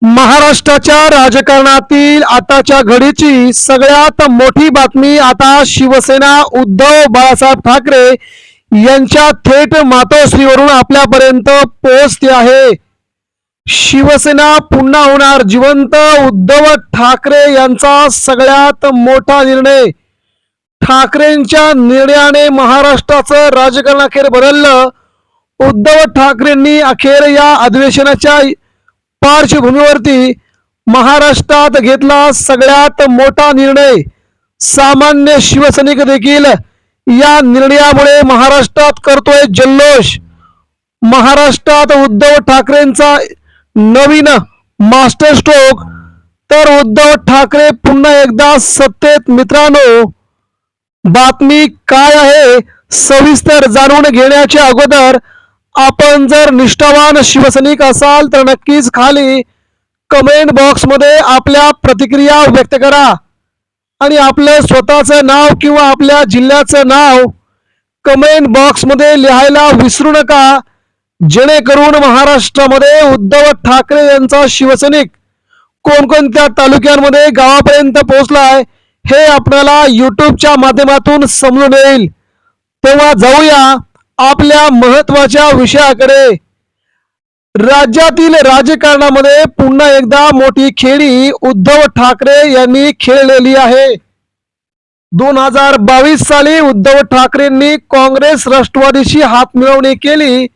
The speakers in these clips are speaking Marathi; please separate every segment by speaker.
Speaker 1: महाराष्ट्राच्या राजकारणातील आताच्या घडीची सगळ्यात मोठी बातमी आता शिवसेना उद्धव बाळासाहेब ठाकरे यांच्या थेट मातोश्रीवरून आपल्यापर्यंत पोहोचते आहे। शिवसेना पुन्हा होणार जिवंत, उद्धव ठाकरे यांचा सगळ्यात मोठा निर्णय। ठाकरेंच्या निर्णयाने महाराष्ट्राचं राजकारण अखेर बदललं। उद्धव ठाकरेंनी अखेर या अधिवेशनाच्या पार्श्वभूमीवरती महाराष्ट्रात घेतला सगळ्यात मोठा निर्णय। सामान्य शिवसैनिक देखील या निर्णयामुळे महाराष्ट्रात करतोय जल्लोष। महाराष्ट्रात उद्धव ठाकरेंचा नवीन मास्टर स्ट्रोक, तर उद्धव ठाकरे पुन्हा एकदा सत्तेत। मित्रांनो, बातमी काय आहे सविस्तर जाणून घेण्याच्या अगोदर आपण जर निष्ठावान शिवसैनिक असाल तर नक्कीच खाली कमेंट बॉक्स मध्ये आपल्या प्रतिक्रिया व्यक्त करा आणि आपलं स्वतःचं नाव किंवा आपल्या जिल्ह्याचं नाव कमेंट बॉक्स मध्ये लिहायला विसरू नका, जेणेकरून महाराष्ट्रामध्ये उद्धव ठाकरे यांचा शिवसैनिक कोणकोणत्या तालुक्यांमध्ये गावापर्यंत पोहोचलाय हे आपल्याला यूट्यूबच्या माध्यमातून समजून येईल। तेव्हा जाऊया आपल्या महत्वाच्या विषयाकडे। राज्यातील राजकारणामध्ये पुन्हा एकदा मोठी खेळी उद्धव ठाकरे यांनी खेळलेली आहे। 2022 साली उद्धव ठाकरेंनी काँग्रेस राष्ट्रवादीशी हातमिळवणी केली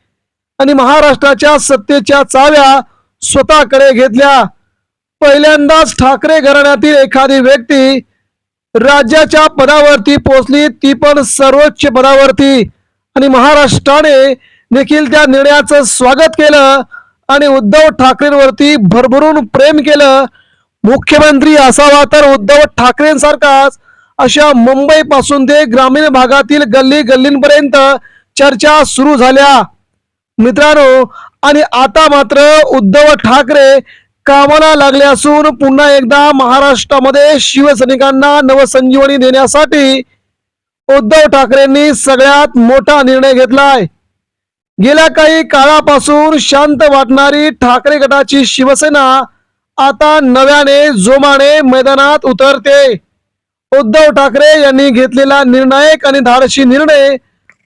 Speaker 1: आणि महाराष्ट्राच्या सत्तेच्या चाव्या स्वतःकडे घेतल्या। पहिल्यांदाच ठाकरे घराण्यातील एखादी व्यक्ती राज्याच्या पदावरती पोहोचली, ती पण सर्वोच्च पदावरती, आणि महाराष्ट्राने देखील त्या निर्णयाचं स्वागत केलं आणि उद्धव ठाकरेंवरती भरभरून प्रेम केलं। मुख्यमंत्री असावा तर उद्धव ठाकरेंसारखाच, अशा मुंबई पासून ते ग्रामीण भागातील गल्ली गल्लींपर्यंत चर्चा सुरू झाल्या मित्रांनो। आणि आता मात्र उद्धव ठाकरे कामाला लागले असून पुन्हा एकदा महाराष्ट्रामध्ये शिवसैनिकांना नवसंजीवनी देण्यासाठी उद्धव ठाकरेंनी सगळ्यात मोठा निर्णय घेतलाय। गेल्या काही काळापासून शांत वाटणारी ठाकरे गटाची शिवसेना आता नव्याने जोमाने मैदानात उतरते। उद्धव ठाकरे यांनी घेतलेला निर्णायक आणि धाडसी निर्णय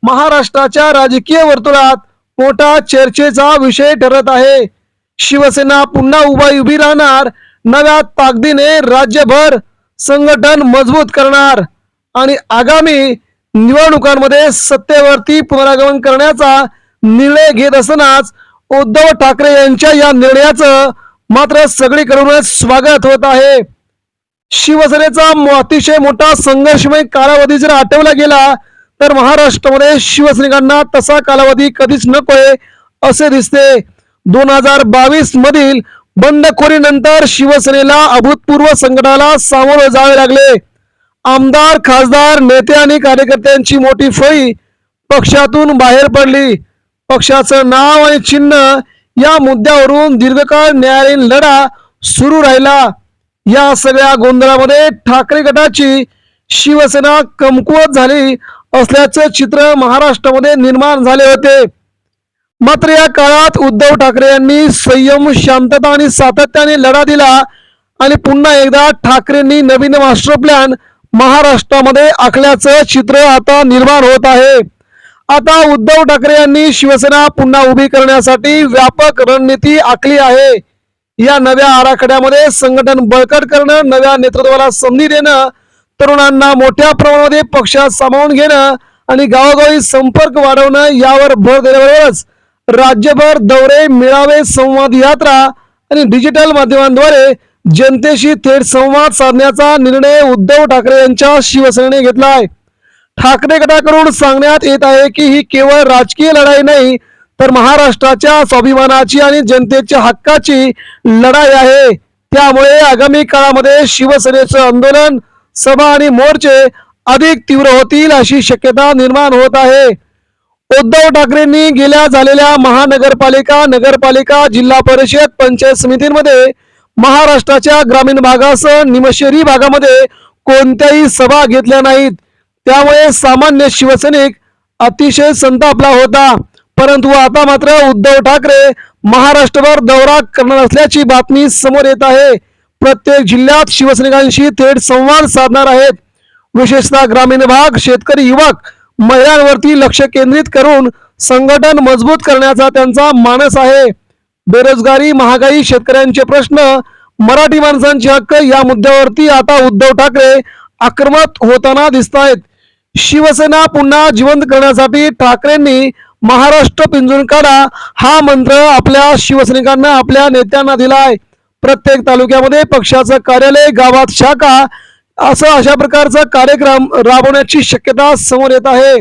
Speaker 1: महाराष्ट्राच्या राजकीय वर्तुळात मोठा चर्चेचा विषय ठरत आहे। शिवसेना पुन्हा उभी राहणार, नव्या ताकदीने राज्यभर संघटन मजबूत करणार आणि आगामी निवडणुकांमध्ये सत्तेवरती पुनरागमन करण्याचा निर्णय घेत असतानाच उद्धव ठाकरे यांच्या या निर्णयाचं मात्र सगळीकडूनच स्वागत होत आहे। शिवसेनेचा अतिशय मोठा संघर्षमय कालावधी जर आठवला गेला तर महाराष्ट्रामध्ये शिवसैनिकांना तसा कालावधी कधीच नकोय असे दिसते। 2022 मधील बंडखोरीनंतर शिवसेनेला अभूतपूर्व संकटाला सामोरे जावे लागले। आमदार, खासदार, नेते आणि कार्यकर्त्यांची मोठी फळी पक्षातून बाहेर पडली। पक्षाचं नाव आणि चिन्ह या मुद्द्यावरून दीर्घकाळ न्यायालयीन लढा सुरू राहिला। या सगळ्या गोंधळामध्ये ठाकरे गटाची शिवसेना कमकुवत झाली असल्याचं चित्र महाराष्ट्रामध्ये निर्माण झाले होते। मात्र या काळात उद्धव ठाकरे यांनी संयम, शांतता आणि सातत्याने लढा दिला आणि पुन्हा एकदा ठाकरेंनी नवीन मास्टर प्लॅन महाराष्ट्रामध्ये आखल्याचं चित्र आता निर्माण होत आहे। आता उद्धव ठाकरे यांनी शिवसेना पुन्हा उभी करण्यासाठी व्यापक रणनीती आखली आहे। या नव्या आराखड्यामध्ये संघटन बळकट करणं, नव्या नेतृत्वाला संधी देणं, तरुणांना मोठ्या प्रमाणामध्ये पक्षात सामावून घेणं आणि गावोगावी संपर्क वाढवणं यावर भर दिल्याबरोबरच राज्यभर दौरे, मेळावे, संवाद यात्रा आणि डिजिटल माध्यमांद्वारे जनतेशी थेट संवाद साधण्याचा निर्णय उद्धव ठाकरे यांच्या शिवसेनेने घेतलाय। ठाकरे गटाकडून सांगण्यात येत आहे की ही केवळ राजकीय लढाई नाही, तर महाराष्ट्राच्या स्वाभिमानाची आणि जनतेच्या हक्काची लढाई आहे। त्यामुळे आगामी काळामध्ये शिवसेनेचं आंदोलन, सभा आणि मोर्चे अधिक तीव्र होतील अशी शक्यता निर्माण होत आहे। उद्धव ठाकरेंनी गेल्या झालेल्या महानगरपालिका, नगरपालिका, जिल्हा परिषद, पंचायत समितींमध्ये महाराष्ट्राच्या ग्रामीण भागासह निमशहरी भागामध्ये कोणत्याही सभा घेतल्या नाहीत। त्यामुळे सामान्य शिवसैनिक अतिशय संतापला होता। परंतु आता मात्र उद्धव ठाकरे महाराष्ट्रभर दौरा करणार असल्याची बातमी समोर येत आहे. प्रत्येक जिल्ह्यात शिवसैनिकांशी थेट संवाद साधणार आहेत. विशेषतः ग्रामीण भाग, शेतकरी, युवक, महिलांवरती लक्ष केंद्रित करून संघटन मजबूत करण्याचा त्यांचा मानस आहे. बेरोजगारी, महागाई, शेतकऱ्यांचे प्रश्न, मराठी माणसांचे हक्क या मुद्द्यावरती आता उद्धव ठाकरे आक्रमक होताना दिसत आहेत. शिवसेना पुन्हा जिवंत करण्यासाठी ठाकरेंनी महाराष्ट्र पिंजून काढा हा मंत्र आपल्या शिवसैनिकांना, आपल्या नेत्यांना दिलाय. प्रत्येक तालुक्यामध्ये पक्षाचं कार्यालय, गावात शाखा, अशा प्रकारचा कार्यक्रम राबवण्याची शक्यता समोर येत आहे.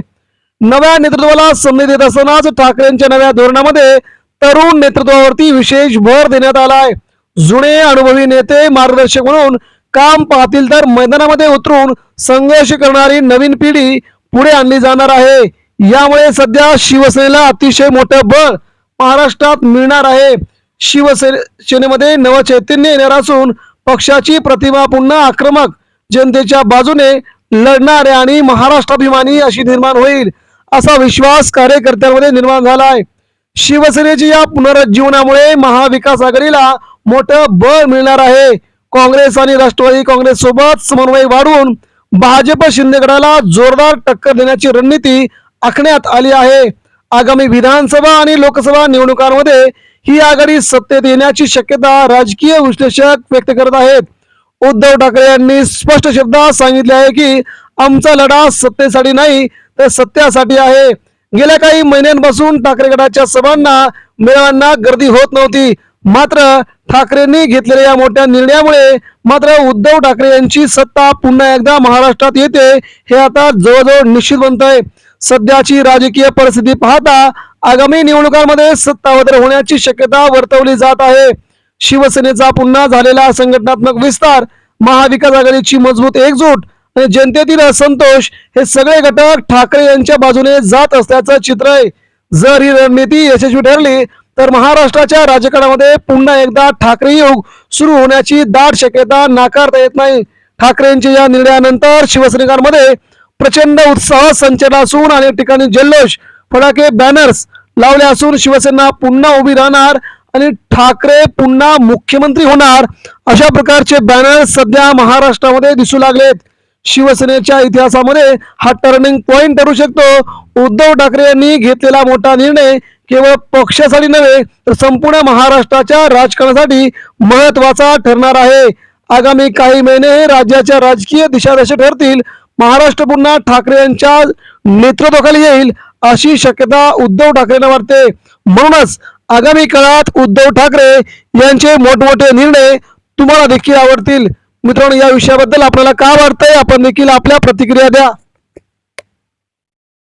Speaker 1: नव्या नेतृत्वाला संधी देत असतानाच ठाकरेंच्या नव्या धोरणामध्ये तरुण नेतृत्वावरती विशेष भर देण्यात आलाय. जुने अनुभवी नेते मार्गदर्शक म्हणून काम पाहतील तर मैदानामध्ये उतरून संघर्ष करणारी नवीन पिढी पुढे आणली जाणार आहे. यामुळे सध्या शिवसेनेला अतिशय मोठं बळ महाराष्ट्रात मिळणार आहे. शिवसेनेमध्ये नव चैतन्य येणार असून पक्षाची प्रतिमा पुन्हा आक्रमक, जनतेच्या बाजूने लढणारे आणि महाराष्ट्राभिमानी अशी निर्माण होईल, असा विश्वास कार्यकर्त्यांमध्ये निर्माण झालाय. शिवसेनेच्या या पुनरुज्जीवनामुळे महाविकास आघाडीला मोठं बळ मिळणार आहे. काँग्रेस आणि राष्ट्रवादी काँग्रेस सोबत समन्वय वाढवून भाजप शिंदे गटाला जोरदार टक्कर देण्याची रणनीती आखण्यात आली आहे. आगामी विधानसभा आणि लोकसभा निवडणुकांमध्ये ही आघाडी सत्तेत येण्याची शक्यता राजकीय विश्लेषक व्यक्त करत आहेत. उद्धव ठाकरे यांनी स्पष्ट शब्दात सांगितले आहे की आमचा लढा सत्तेसाठी नाही तर सत्यासाठी आहे. गेल्या काही महिन्यांपासून ठाकरे गटाच्या सभांना, मेळाव्यांना गर्दी होत नव्हती. मात्र ठाकरेंनी घेतलेल्या या मोठ्या निर्णयामुळे मात्र उद्धव ठाकरे यांची सत्ता पुन्हा एकदा महाराष्ट्रात येते हे आता जवळजवळ निश्चित बनतंय. सध्याची राजकीय परिस्थिती पाहता आगामी निवडणुकांमध्ये सत्तावधार होण्याची शक्यता वर्तवली जात आहे. शिवसेनेचा पुन्हा झालेला संघटनात्मक विस्तार, महाविकास आघाडीची मजबूत एकजूट आणि जनतेतील असंतोष हे सगळे घटक ठाकरे यांच्या बाजूने जात असल्याचं चित्र आहे. जर ही रणनीती यशस्वी ठरली तर महाराष्ट्राच्या राजकारणामध्ये पुन्हा एकदा ठाकरे युग सुरू होण्याची दाट शक्यता नाकारता येत नाही. ठाकरेंच्या या निर्णयानंतर शिवसैनिकांमध्ये प्रचंड उत्साह संचरला असून अनेक ठिकाणी जल्लोष, फटाके, बॅनर्स लावले असून शिवसेना पुन्हा उभी राहणार आणि ठाकरे पुन्हा मुख्यमंत्री होणार अशा प्रकारचे बॅनर सध्या महाराष्ट्रामध्ये दिसू लागलेत. शिवसेनेच्या इतिहासामध्ये हा टर्निंग पॉइंट ठरू शकतो. उद्धव ठाकरे यांनी घेतलेला मोठा निर्णय केवळ पक्षासाठी नव्हे तर संपूर्ण महाराष्ट्राच्या राजकारणासाठी महत्वाचा ठरणार आहे. आगामी काही महिने हे राज्याच्या राजकीय दिशादशा ठरतील. महाराष्ट्र पुन्हा ठाकरे यांच्या नेतृत्वाखाली येईल अशी शक्यता उद्धव ठाकरेंना वाटते. म्हणूनच आगामी काळात उद्धव ठाकरे यांचे मोठमोठे निर्णय तुम्हाला देखील आवडतील. मित्रांनो, या विषयाबद्दल आपल्याला काय वाटतंय आपण देखील आपल्या प्रतिक्रिया द्या.